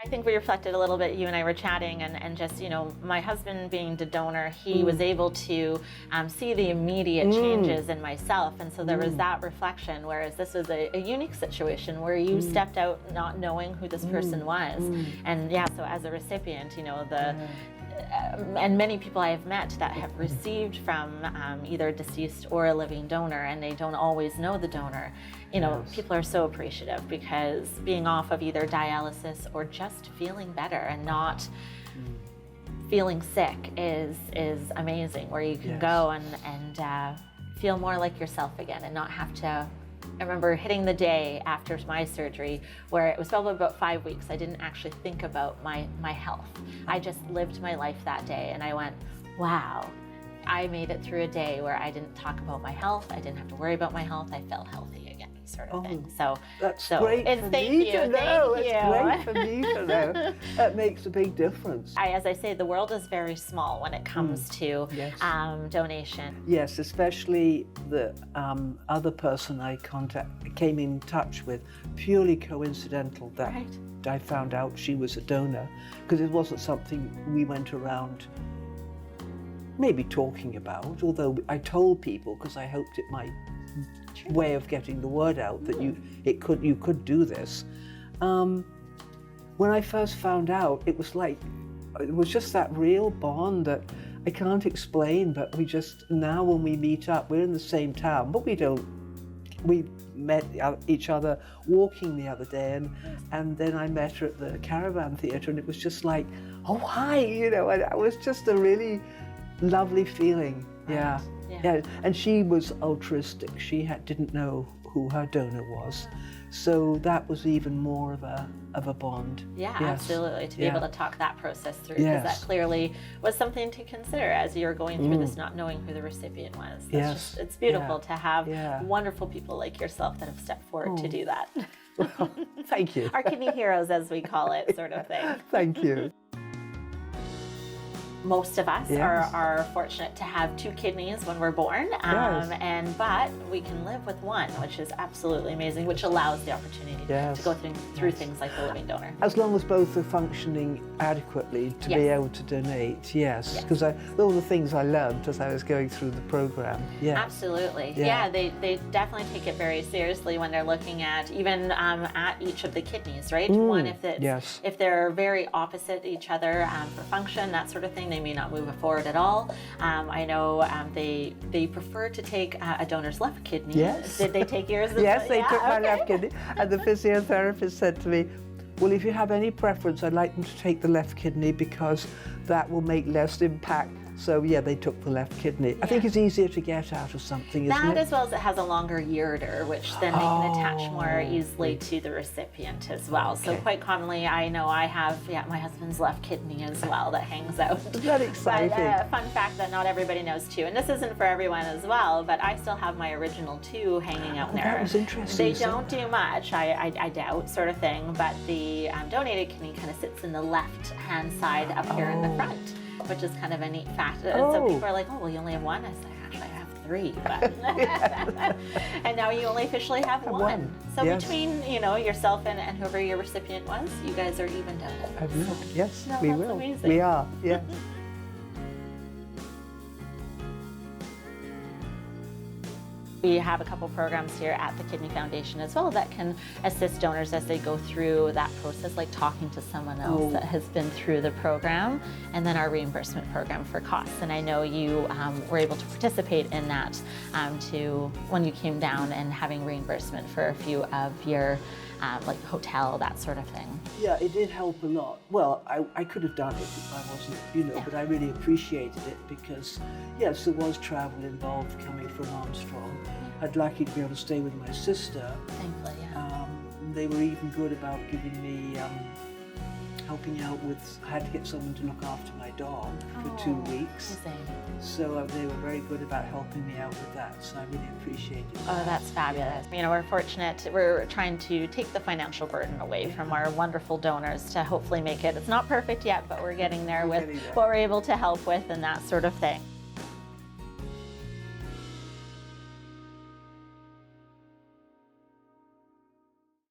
I think we reflected a little bit, you and I were chatting, and just, my husband being the donor, he was able to see the immediate changes in myself. And so there was that reflection, whereas this was a unique situation where you stepped out not knowing who this person was. And yeah, so as a recipient, and many people I have met that have received from either a deceased or a living donor, and they don't always know the donor. People are so appreciative, because being off of either dialysis or just feeling better and not feeling sick is amazing, where you can go and feel more like yourself again and not have to. I remember hitting the day after my surgery where it was probably about 5 weeks. I didn't actually think about my health. I just lived my life that day, and I went, wow, I made it through a day where I didn't talk about my health. I didn't have to worry about my health. I felt healthy again, sort of thing. So that's great for me to know. It's great for me to know. That makes a big difference. As I say, the world is very small when it comes to donation. Yes, especially the other person I came in touch with, purely coincidental that I found out she was a donor, because it wasn't something we went around maybe talking about, although I told people because I hoped it might way of getting the word out that you could do this. When I first found out, it was just that real bond that I can't explain, but we just, now when we meet up, we're in the same town, but we met each other walking the other day, and then I met her at the Caravan Theatre, and it was just like, oh hi, and it was just a really lovely feeling. Yeah. And she was altruistic. She didn't know who her donor was, so that was even more of a bond. Yeah, absolutely. To be able to talk that process through, because that clearly was something to consider as you were going through this, not knowing who the recipient was. It's beautiful to have wonderful people like yourself that have stepped forward to do that. Well, thank you. Our kidney heroes, as we call it, sort of thing. Thank you. Most of us are fortunate to have 2 kidneys when we're born, but we can live with one, which is absolutely amazing, which allows the opportunity to go through things like the living donor. As long as both are functioning adequately to be able to donate, because all the things I learned as I was going through the program. Absolutely. They definitely take it very seriously when they're looking at even at each of the kidneys, right? One, if they're very opposite each other for function, that sort of thing, they may not move forward at all. I know they prefer to take a donor's left kidney. Yes. Did they take yours? Yes, they took my left kidney. And the physiotherapist said to me, well, if you have any preference, I'd like them to take the left kidney because that will make less impact. So they took the left kidney. I think it's easier to get out of something, isn't it? That, as well as it has a longer ureter, which then they can attach more easily to the recipient as well. So quite commonly, I know I have my husband's left kidney as well that hangs out. Isn't that exciting? But fun fact that not everybody knows too, and this isn't for everyone as well, but I still have my original 2 hanging out there. That was interesting. They don't do much, I doubt, sort of thing, but the donated kidney kind of sits in the left-hand side up here in the front, which is kind of a neat fact. And so people are like, oh, well, you only have 1? I said, actually, I have 3. But and now you only officially have 1. So between, yourself and whoever your recipient was, you guys are evened out. Yes, no, we that's will. Amazing. We are, We have a couple programs here at the Kidney Foundation as well that can assist donors as they go through that process, like talking to someone else that has been through the program, and then our reimbursement program for costs. And I know you were able to participate in that when you came down and having reimbursement for a few of your like hotel, that sort of thing. Yeah, it did help a lot. Well, I could have done it if I wasn't, but I really appreciated it because, yes, there was travel involved coming from Armstrong. I'd lucky to be able to stay with my sister. Thankfully, they were even good about giving me, helping out with, I had to get someone to look after my dog for 2 weeks. Amazing. So they were very good about helping me out with that, so I really appreciated it. Oh, that's fabulous. We're fortunate. We're trying to take the financial burden away from our wonderful donors to hopefully make it. It's not perfect yet, but we're getting there with what we're able to help with and that sort of thing.